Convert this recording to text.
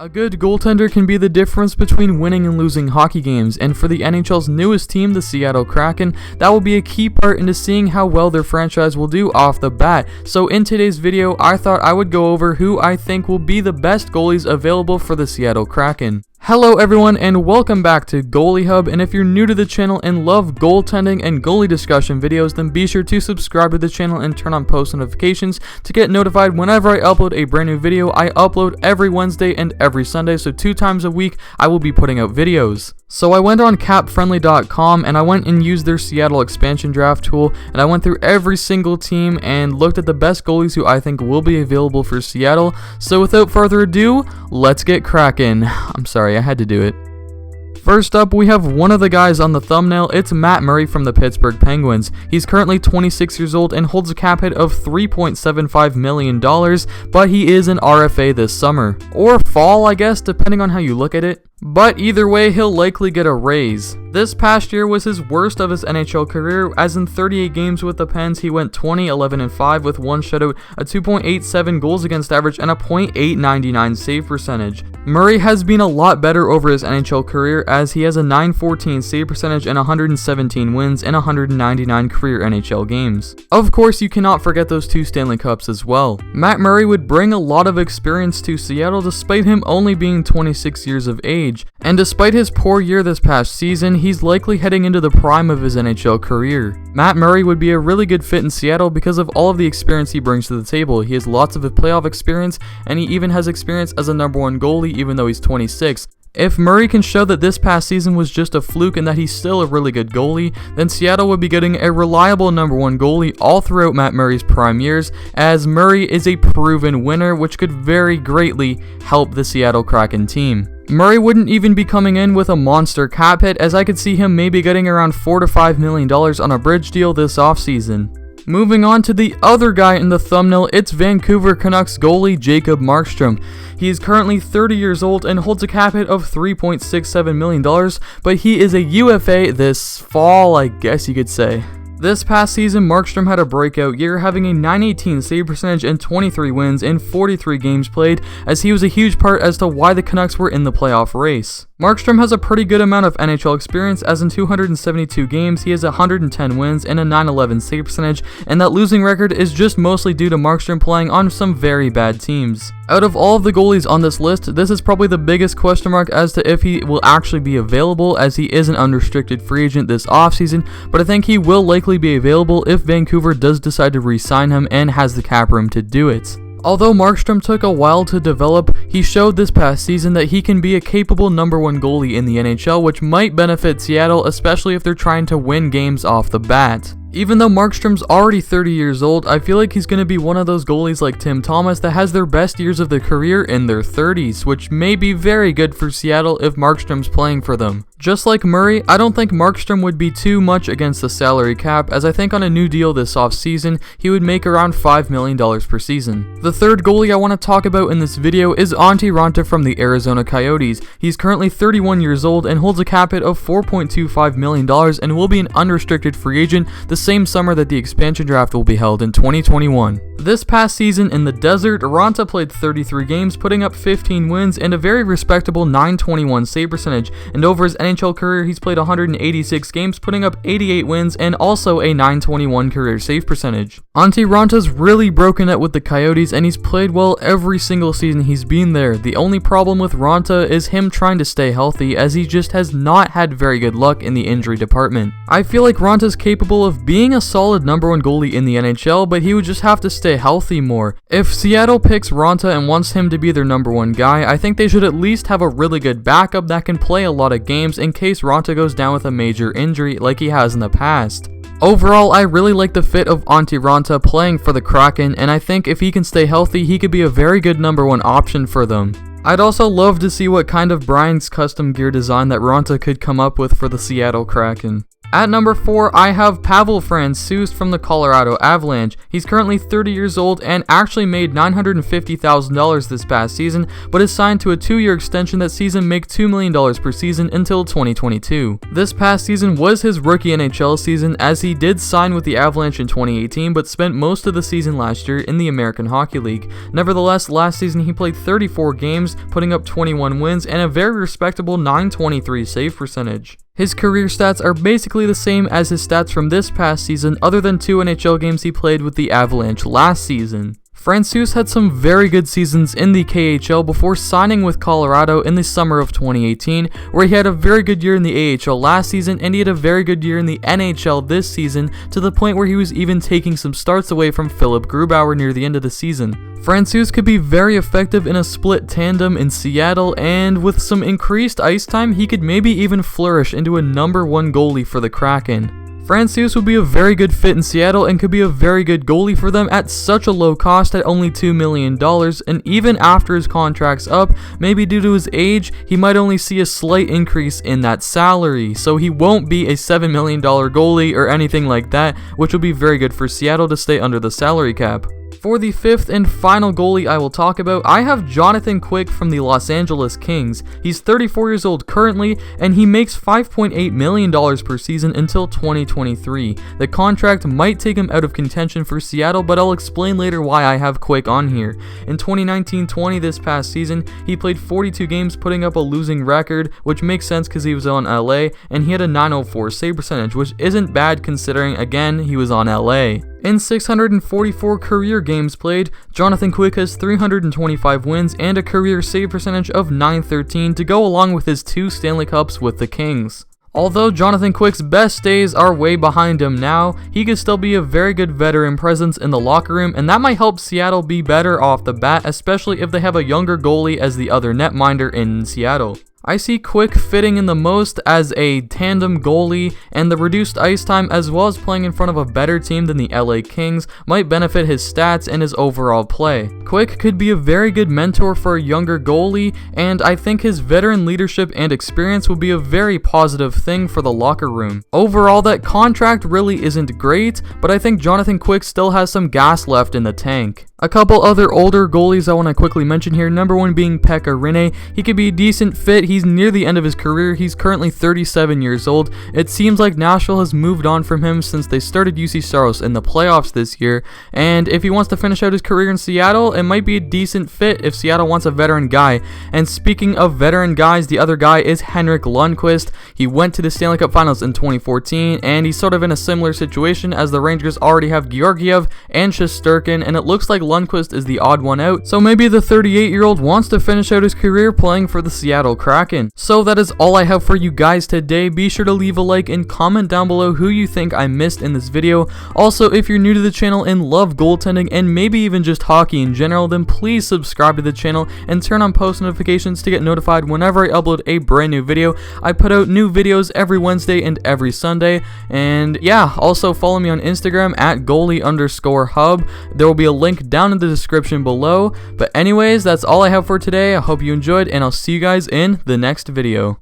A good goaltender can be the difference between winning and losing hockey games, and for the NHL's newest team, the Seattle Kraken, that will be a key part into seeing how well their franchise will do off the bat. So in today's video, I thought I would go over who I think will be the best goalies available for the Seattle Kraken. Hello everyone and welcome back to Goalie Hub, and if you're new to the channel and love goaltending and goalie discussion videos, then be sure to subscribe to the channel and turn on post notifications to get notified whenever I upload a brand new video. I upload every Wednesday and every Sunday, so 2 times a week I will be putting out videos. So I went on capfriendly.com and I went and used their Seattle expansion draft tool, and I went through every single team and looked at the best goalies who I think will be available for Seattle. So without further ado, let's get cracking. I'm sorry, I had to do it. First up, we have one of the guys on the thumbnail. It's Matt Murray from the Pittsburgh Penguins. He's currently 26 years old and holds a cap hit of $3.75 million, but he is an RFA this summer. Or fall, I guess, depending on how you look at it. But either way, he'll likely get a raise. This past year was his worst of his NHL career, as in 38 games with the Pens, he went 20-11-5 with 1 shutout, a 2.87 goals against average, and a .899 save percentage. Murray has been a lot better over his NHL career, as he has a .914 save percentage and 117 wins in 199 career NHL games. Of course, you cannot forget those 2 Stanley Cups as well. Matt Murray would bring a lot of experience to Seattle despite him only being 26 years of age. And despite his poor year this past season, he's likely heading into the prime of his NHL career. Matt Murray would be a really good fit in Seattle because of all of the experience he brings to the table. He has lots of playoff experience, and he even has experience as a #1 goalie even though he's 26. If Murray can show that this past season was just a fluke and that he's still a really good goalie, then Seattle would be getting a reliable #1 goalie all throughout Matt Murray's prime years, as Murray is a proven winner, which could very greatly help the Seattle Kraken team. Murray wouldn't even be coming in with a monster cap hit, as I could see him maybe getting around $4 to $5 million on a bridge deal this offseason. Moving on to the other guy in the thumbnail, it's Vancouver Canucks goalie Jacob Markstrom. He is currently 30 years old and holds a cap hit of $3.67 million, but he is a UFA this fall, I guess you could say. This past season, Markstrom had a breakout year, having a .918 save percentage and 23 wins in 43 games played, as he was a huge part as to why the Canucks were in the playoff race. Markstrom has a pretty good amount of NHL experience, as in 272 games, he has 110 wins and a .911 save percentage, and that losing record is just mostly due to Markstrom playing on some very bad teams. Out of all of the goalies on this list, this is probably the biggest question mark as to if he will actually be available, as he is an unrestricted free agent this offseason, but I think he will likely be available if Vancouver does decide to re-sign him and has the cap room to do it. Although Markstrom took a while to develop, he showed this past season that he can be a capable #1 goalie in the NHL, which might benefit Seattle, especially if they're trying to win games off the bat. Even though Markstrom's already 30 years old, I feel like he's going to be one of those goalies like Tim Thomas that has their best years of their career in their 30s, which may be very good for Seattle if Markstrom's playing for them. Just like Murray, I don't think Markstrom would be too much against the salary cap, as I think on a new deal this offseason, he would make around $5 million per season. The third goalie I want to talk about in this video is Antti Raanta from the Arizona Coyotes. He's currently 31 years old and holds a cap hit of $4.25 million and will be an unrestricted free agent the same summer that the expansion draft will be held in 2021. This past season in the desert, Raanta played 33 games, putting up 15 wins and a very respectable .921 save percentage, and over his NHL career he's played 186 games, putting up 88 wins and also a .921 career save percentage. Antti Raanta's really broken it with the Coyotes, and he's played well every single season he's been there. The only problem with Raanta is him trying to stay healthy, as he just has not had very good luck in the injury department. I feel like Raanta's capable of being a solid #1 goalie in the NHL, but he would just have to stay healthy more. If Seattle picks Raanta and wants him to be their #1 guy, I think they should at least have a really good backup that can play a lot of games in case Raanta goes down with a major injury like he has in the past. Overall, I really like the fit of Antti Raanta playing for the Kraken, and I think if he can stay healthy, he could be a very good #1 option for them. I'd also love to see what kind of Brian's custom gear design that Raanta could come up with for the Seattle Kraken. At number 4, I have Pavel Francouz from the Colorado Avalanche. He's currently 30 years old and actually made $950,000 this past season, but is signed to a 2-year extension that sees him make $2 million per season until 2022. This past season was his rookie NHL season, as he did sign with the Avalanche in 2018, but spent most of the season last year in the American Hockey League. Nevertheless, last season he played 34 games, putting up 21 wins and a very respectable .923 save percentage. His career stats are basically the same as his stats from this past season, other than 2 NHL games he played with the Avalanche last season. Francouz had some very good seasons in the KHL before signing with Colorado in the summer of 2018, where he had a very good year in the AHL last season, and he had a very good year in the NHL this season, to the point where he was even taking some starts away from Philip Grubauer near the end of the season. Francouz could be very effective in a split tandem in Seattle, and with some increased ice time, he could maybe even flourish into a number 1 goalie for the Kraken. Francouz would be a very good fit in Seattle and could be a very good goalie for them at such a low cost at only $2 million, and even after his contract's up, maybe due to his age, he might only see a slight increase in that salary, so he won't be a $7 million goalie or anything like that, which will be very good for Seattle to stay under the salary cap. For the 5th and final goalie I will talk about, I have Jonathan Quick from the Los Angeles Kings. He's 34 years old currently, and he makes $5.8 million per season until 2023. The contract might take him out of contention for Seattle, but I'll explain later why I have Quick on here. In 2019-20, this past season, he played 42 games, putting up a losing record, which makes sense because he was on LA, and he had a .904 save percentage, which isn't bad considering, again, he was on LA. In 644 career games played, Jonathan Quick has 325 wins and a career save percentage of .913 to go along with his 2 Stanley Cups with the Kings. Although Jonathan Quick's best days are way behind him now, he could still be a very good veteran presence in the locker room, and that might help Seattle be better off the bat, especially if they have a younger goalie as the other netminder in Seattle. I see Quick fitting in the most as a tandem goalie, and the reduced ice time as well as playing in front of a better team than the LA Kings might benefit his stats and his overall play. Quick could be a very good mentor for a younger goalie, and I think his veteran leadership and experience will be a very positive thing for the locker room. Overall, that contract really isn't great, but I think Jonathan Quick still has some gas left in the tank. A couple other older goalies I want to quickly mention here, number 1 being Pekka Rinne. He could be a decent fit. He's near the end of his career. He's currently 37 years old. It seems like Nashville has moved on from him since they started UC Saros in the playoffs this year, and if he wants to finish out his career in Seattle, it might be a decent fit if Seattle wants a veteran guy. And speaking of veteran guys, the other guy is Henrik Lundqvist. He went to the Stanley Cup Finals in 2014, and he's sort of in a similar situation as the Rangers already have Georgiev and Shesterkin, and it looks like Lundqvist is the odd one out, so maybe the 38-year-old wants to finish out his career playing for the Seattle Kraken. So that is all I have for you guys today. Be sure to leave a like and comment down below who you think I missed in this video. Also, if you're new to the channel and love goaltending and maybe even just hockey in general, then please subscribe to the channel and turn on post notifications to get notified whenever I upload a brand new video. I put out new videos every Wednesday and every Sunday, and yeah, also follow me on Instagram at goalie_hub. There will be a link down in the description below. But anyways, that's all I have for today. I hope you enjoyed, and I'll see you guys in the next video.